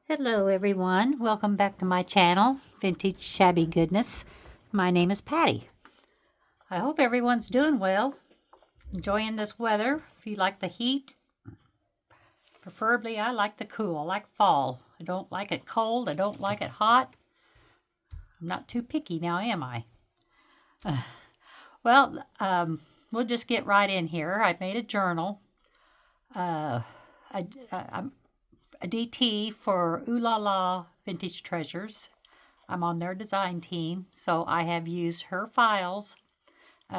Hello everyone, welcome back to my channel, Vintage Shabby Goodness. My name is Patty. I hope everyone's doing well, enjoying this weather. If you like the heat, preferably I like the cool, I like fall. I don't like it cold, I don't like it hot. I'm not too picky now, am I? We'll just get right in here. I made a journal. I'm a DT for Oohlala Vintage Treasures. I'm on their design team, so I have used her files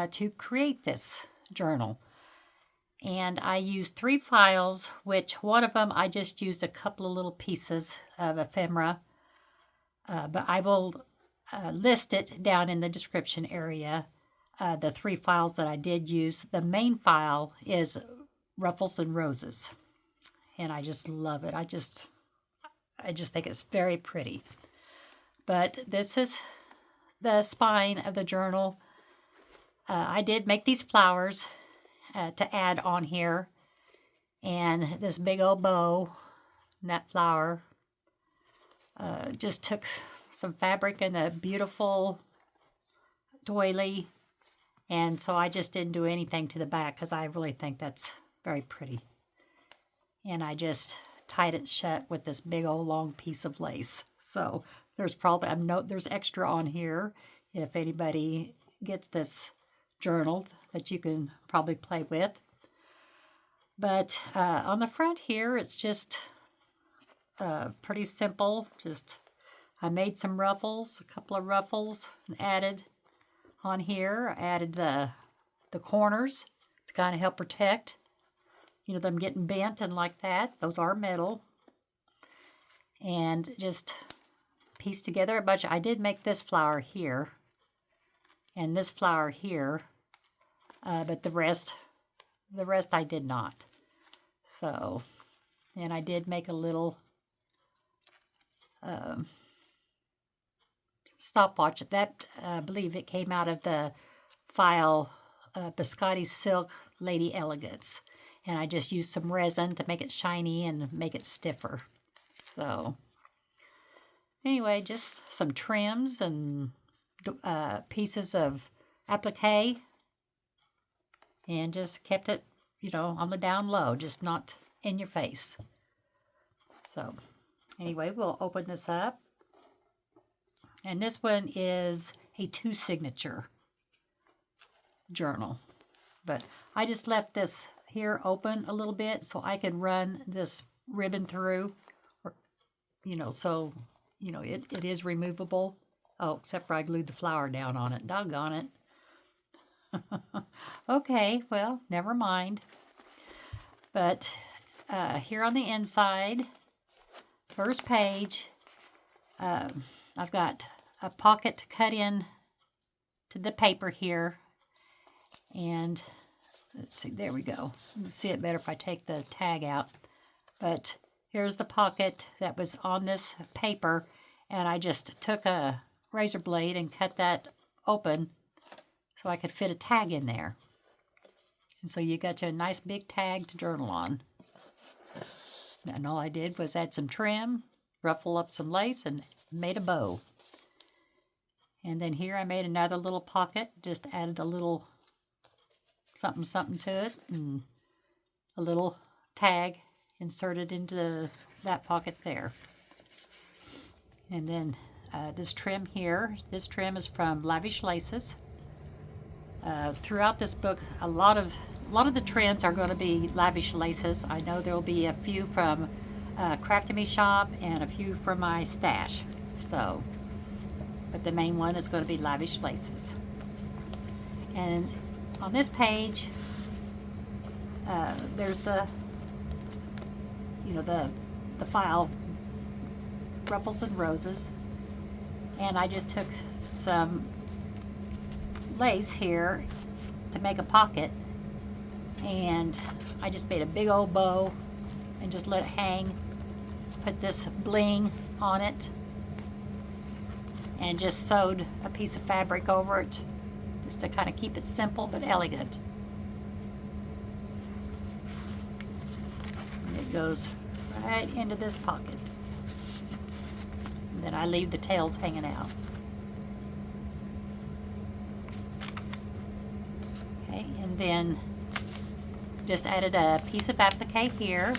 to create this journal. And I used 3 files, which one of them I just used a couple of little pieces of ephemera, but I will list it down in the description area. The 3 files that I did use. The main file is Ruffles and Roses, and I just love it. I just think it's very pretty. But this is the spine of the journal. I did make these flowers to add on here, and this big old bow and that flower. Just took some fabric and a beautiful doily, and so I just didn't do anything to the back because I really think that's very pretty. And I just tied it shut with this big old long piece of lace. So there's probably there's extra on here if anybody gets this journal that you can probably play with. But on the front here, it's just pretty simple. Just I made some ruffles, a couple of ruffles, and added on here. I added the corners to kind of help protect, them getting bent and like that. Those are metal. And just piece together a bunch. I did make this flower here and this flower here, but the rest I did not. So, and I did make a little stopwatch. That I believe it came out of the file Biscotti Silk Lady Elegance. And I just used some resin to make it shiny and make it stiffer. So anyway, just some trims and pieces of applique, and just kept it, on the down low, just not in your face. So anyway, we'll open this up. And this one is a 2 signature journal. But I just left this here open a little bit so I could run this ribbon through, or, so, it is removable. Oh, except for I glued the flower down on it. Doggone it. Okay, well, never mind. But here on the inside, first page, I've got a pocket cut in to the paper here, and let's see, there we go. You can see it better if I take the tag out. But here's the pocket that was on this paper, and I just took a razor blade and cut that open so I could fit a tag in there. And so you got you a nice big tag to journal on. And all I did was add some trim, ruffle up some lace, and made a bow. And then here I made another little pocket, just added a little something to it, and a little tag inserted into that pocket there. And then this trim here, this trim is from Lavish Laces. Throughout this book, a lot of the trims are going to be Lavish Laces. I know there'll be a few from Crafty Me Shop and a few from my stash. So, but the main one is going to be Lavish Laces. And on this page, there's the file Ruffles and Roses, and I just took some lace here to make a pocket, and I just made a big old bow and just let it hang, put this bling on it, and just sewed a piece of fabric over it just to kind of keep it simple but elegant. And it goes right into this pocket. And then I leave the tails hanging out. Okay, and then just added a piece of applique here.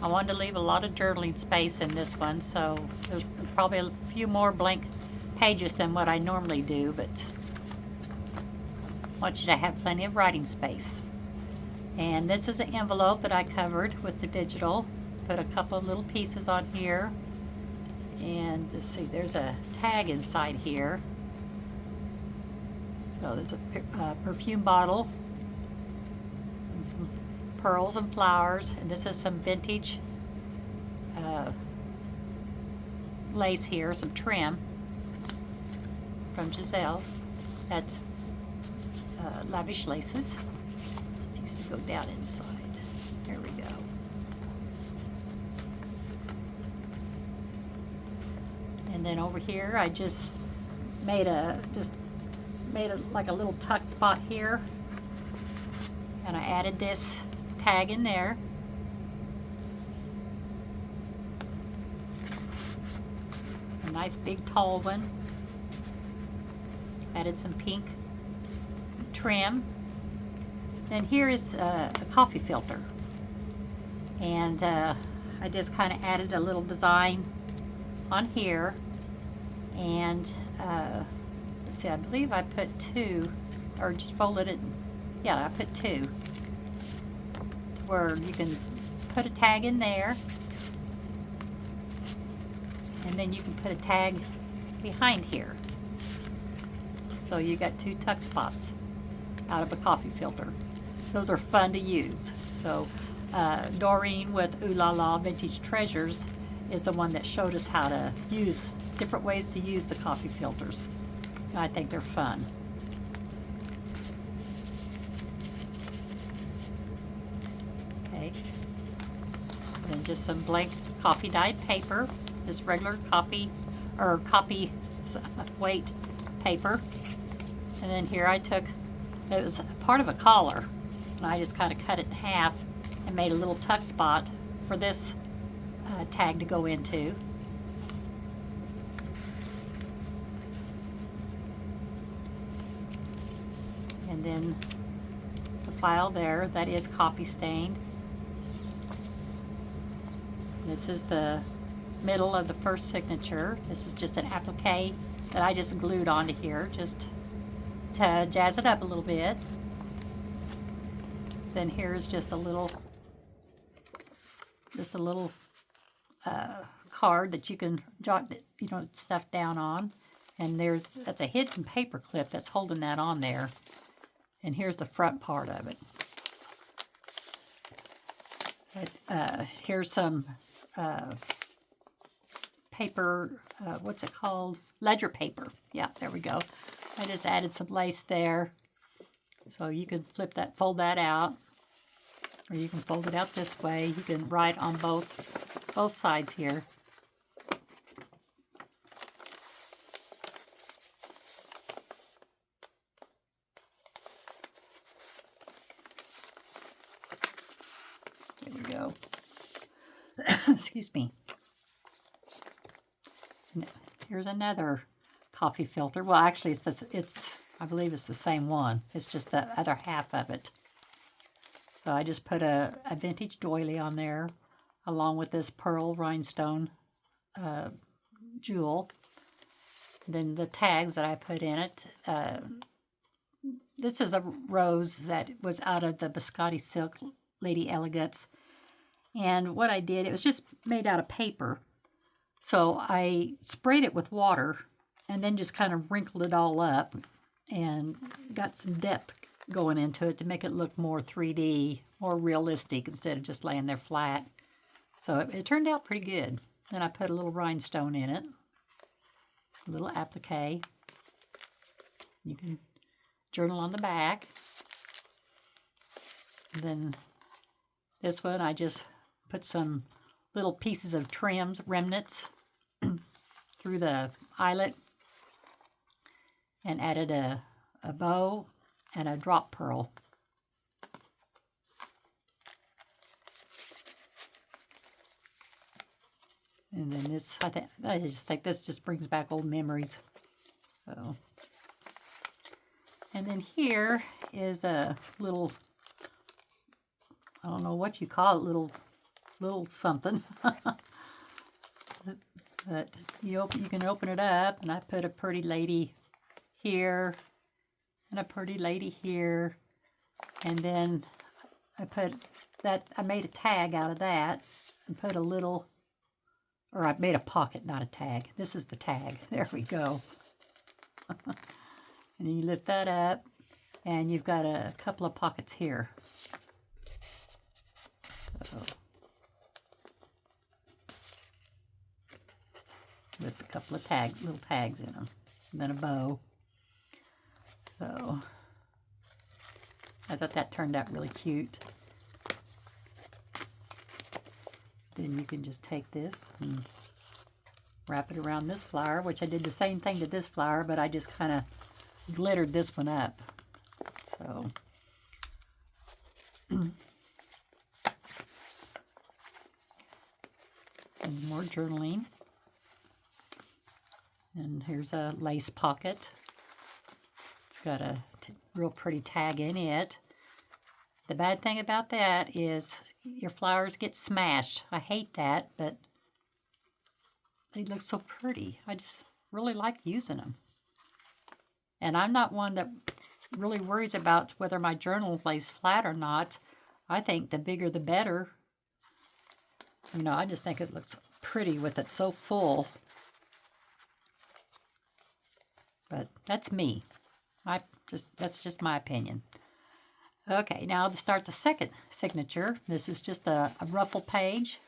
I wanted to leave a lot of journaling space in this one, so there's probably a few more blank pages than what I normally do, but I want you to have plenty of writing space. And this is an envelope that I covered with the digital. Put a couple of little pieces on here. And let's see, there's a tag inside here. So there's a perfume bottle. And some pearls and flowers. And this is some vintage lace here, some trim from Jaizella. That's Lavish laces. It needs to go down inside. There we go. And then over here, I just made like a little tuck spot here, and I added this tag in there. A nice big tall one. Added some pink trim. Then here is a coffee filter, and I just kind of added a little design on here, and let's see, I believe I put 2, or just folded it. Yeah, I put 2, where you can put a tag in there, and then you can put a tag behind here. So you got 2 tuck spots out of a coffee filter. Those are fun to use. So Doreen with Oohlala Vintage Treasures is the one that showed us how to use different ways to use the coffee filters. And I think they're fun. Okay. And then just some blank coffee dyed paper, just regular copy weight paper. And then here I took, it was part of a collar, and I just kind of cut it in half and made a little tuck spot for this tag to go into. And then the file there, that is coffee stained. This is the middle of the first signature. This is just an applique that I just glued onto here just to jazz it up a little bit. Then here's just a little card that you can jot, stuff down on. And that's a hidden paper clip that's holding that on there. And here's the front part of it. Here's some paper, what's it called? Ledger paper. Yeah, there we go. I just added some lace there. So you can fold that out. Or you can fold it out this way. You can write on both sides here. There we go. Excuse me. Here's another coffee filter. Well, actually, I believe it's the same one. It's just the other half of it. So I just put a vintage doily on there, along with this pearl rhinestone jewel. Then the tags that I put in it. This is a rose that was out of the biscotti silk Lady Elegance. And what I did, it was just made out of paper. So I sprayed it with water and then just kind of wrinkled it all up and got some depth going into it to make it look more 3D, more realistic instead of just laying there flat. So it turned out pretty good. Then I put a little rhinestone in it, a little applique. You can journal on the back. And then this one, I just put some little pieces of trims, remnants, through the eyelet, and added a bow and a drop pearl. And then this, I just think this just brings back old memories. So, and then here is a little, I don't know what you call it, little something. But you can open it up, and I put a pretty lady here and a pretty lady here, and then I made a tag out of that and put a little, or I made a pocket, not a tag. This is the tag. There we go. And then you lift that up, and you've got a couple of pockets here. So, with a couple of little tags in them, and then a bow. So I thought that turned out really cute. Then you can just take this and wrap it around this flower, which I did the same thing to this flower, but I just kind of glittered this one up. So and more journaling. And here's a lace pocket. It's got a real pretty tag in it. The bad thing about that is your flowers get smashed. I hate that, but they look so pretty. I just really like using them. And I'm not one that really worries about whether my journal lays flat or not. I think the bigger the better. You know, I just think it looks pretty with it so full. But that's me. That's just my opinion. Okay, now to start the second signature, this is just a ruffle page,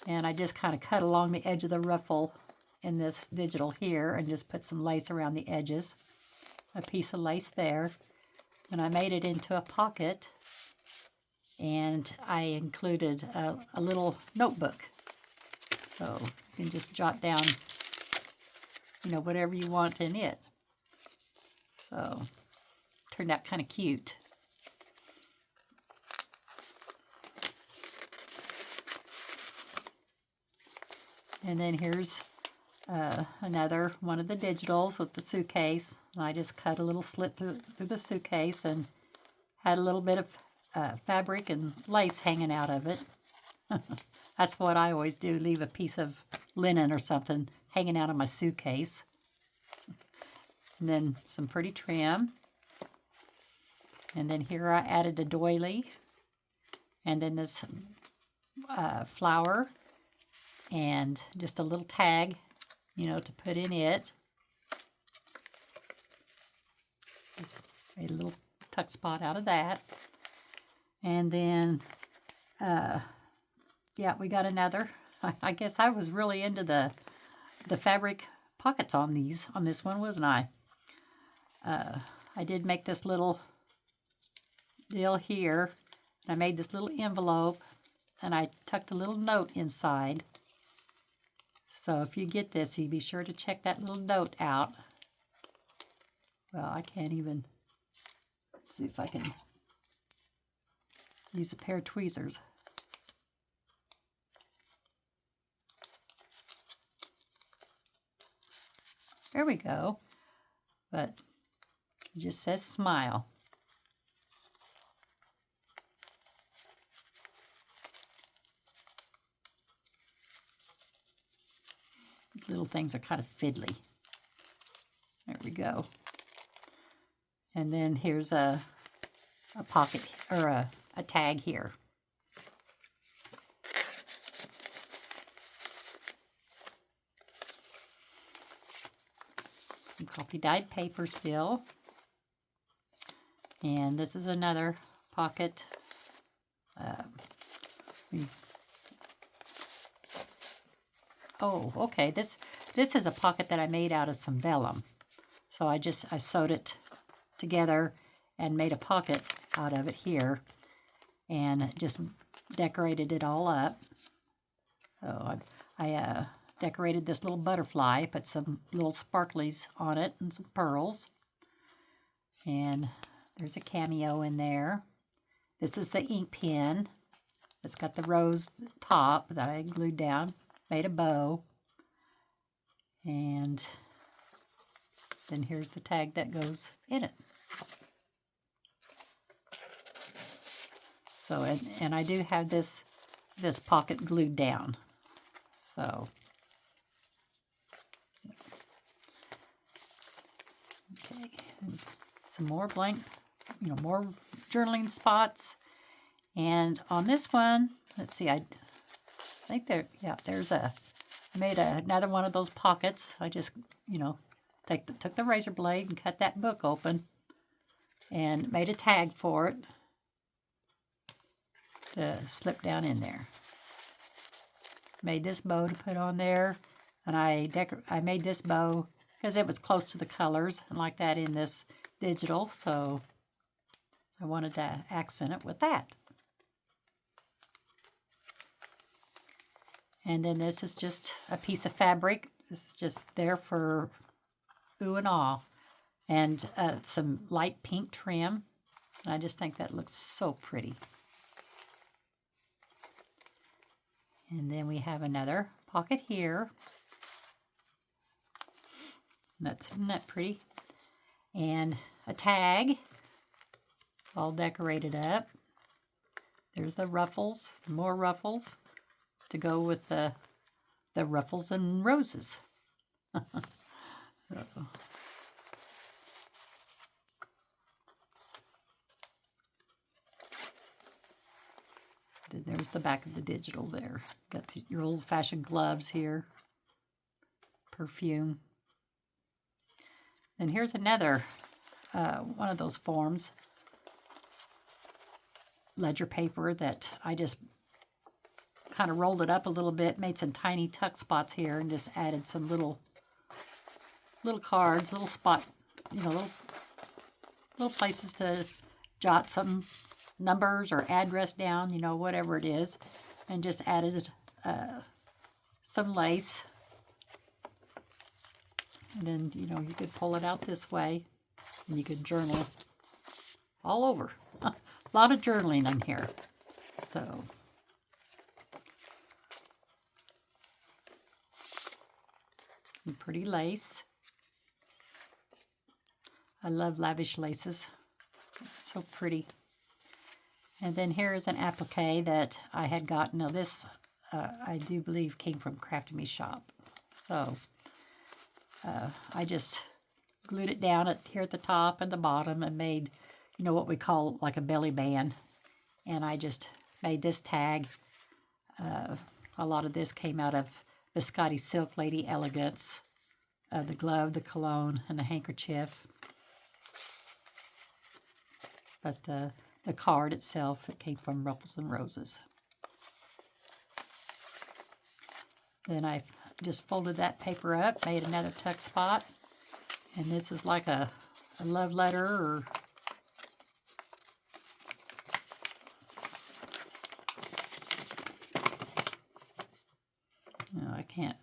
and I just kind of cut along the edge of the ruffle in this digital here and just put some lace around the edges, a piece of lace there, and I made it into a pocket, and I included a little notebook, so you can just jot down, you know, whatever you want in it. So turned out kind of cute. And then here's another one of the digitals with the suitcase. And I just cut a little slit through the suitcase and had a little bit of fabric and lace hanging out of it. That's what I always do, leave a piece of linen or something hanging out of my suitcase. And then some pretty trim. And then here I added a doily. And then this flower. And just a little tag, you know, to put in it. Just made a little tuck spot out of that. And then, yeah, we got another. I guess I was really into the fabric pockets on this one, wasn't I? I did make this little deal here. I made this little envelope, and I tucked a little note inside. So if you get this, you be sure to check that little note out. Well, I can't even, let's see if I can use a pair of tweezers. There we go. But it just says smile. Little things are kind of fiddly. There we go. And then here's a pocket, or a tag here. Some coffee dyed paper still. And this is another pocket. Oh, okay. This is a pocket that I made out of some vellum. So I sewed it together and made a pocket out of it here, and just decorated it all up. So I decorated this little butterfly, put some little sparklies on it and some pearls. And there's a cameo in there. This is the ink pen. It's got the rose top that I glued down. made a bow. And then here's the tag that goes in it. So, and I do have this pocket glued down. So, okay, and some more blank, more journaling spots. And on this one, let's see, I think I made another one of those pockets. I just, took the razor blade and cut that book open and made a tag for it to slip down in there. Made this bow to put on there, and I made this bow because it was close to the colors and like that in this digital, so I wanted to accent it with that. And then this is just a piece of fabric. This is just there for ooh and ah, and some light pink trim. And I just think that looks so pretty. And then we have another pocket here. Isn't that pretty? And a tag, all decorated up. There's the ruffles, more ruffles to go with the ruffles and roses. There's the back of the digital there. That's your old-fashioned gloves here. Perfume. And here's another one of those forms. Ledger paper that I just kind of rolled it up a little bit, made some tiny tuck spots here, and just added some little cards, little spot, little places to jot some numbers or address down, whatever it is, and just added some lace. And then, you could pull it out this way, and you could journal all over. A lot of journaling in here. So, pretty lace. I love Lavish laces. It's so pretty. And then here is an applique that I had gotten. Now this, I do believe, came from Crafty Me shop. So I just glued it down here at the top and the bottom and made, what we call like a belly band. And I just made this tag. A lot of this came out of Biscotti Silk Lady Elegance. The glove, the cologne, and the handkerchief. But the card itself, it came from Ruffles and Roses. Then I just folded that paper up, made another tuck spot. And this is like a love letter or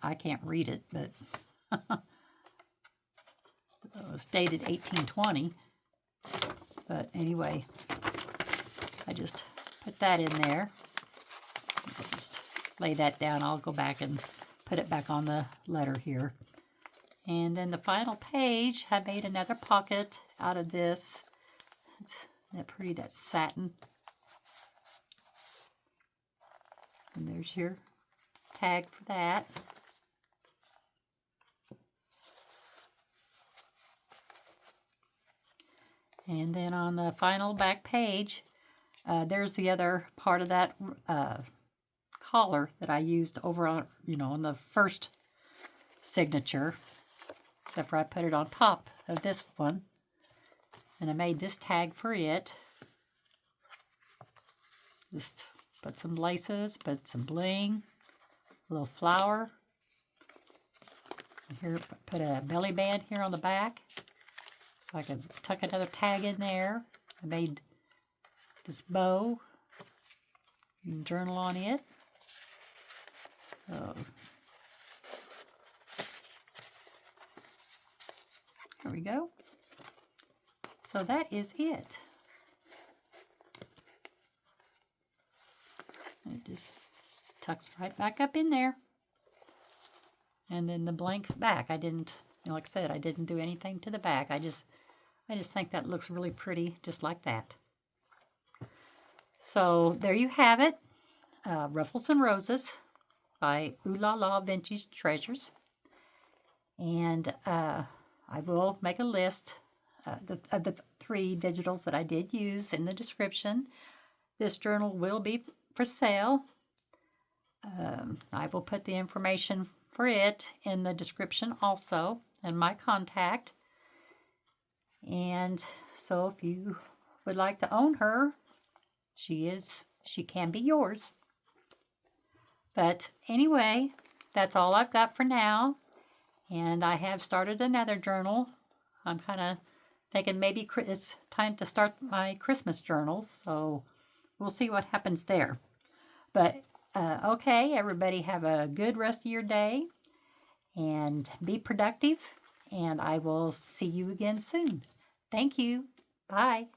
I can't read it, but it's dated 1820. But anyway, I just put that in there. I'll just lay that down. I'll go back and put it back on the letter here. And then the final page, I made another pocket out of this. Isn't that pretty? That's satin. And there's your tag for that. And then on the final back page, there's the other part of that collar that I used over on, on the first signature, except for I put it on top of this one. And I made this tag for it. Just put some laces, put some bling, a little flower. And here, put a belly band here on the back. So I could tuck another tag in there. I made this bow. You can journal on it. So, there we go. So that is it. It just tucks right back up in there. And then the blank back. I didn't, like I said, I didn't do anything to the back. I just think that looks really pretty, just like that. So there you have it. Ruffles and Roses by Oohlala Vintage Treasures. And I will make a list of the 3 digitals that I did use in the description. This journal will be for sale. I will put the information for it in the description also, and my contact. And so if you would like to own her, she can be yours. But anyway, that's all I've got for now. And I have started another journal. I'm kind of thinking maybe it's time to start my Christmas journal, so we'll see what happens there. But okay, everybody have a good rest of your day and be productive, and I will see you again soon. Thank you. Bye.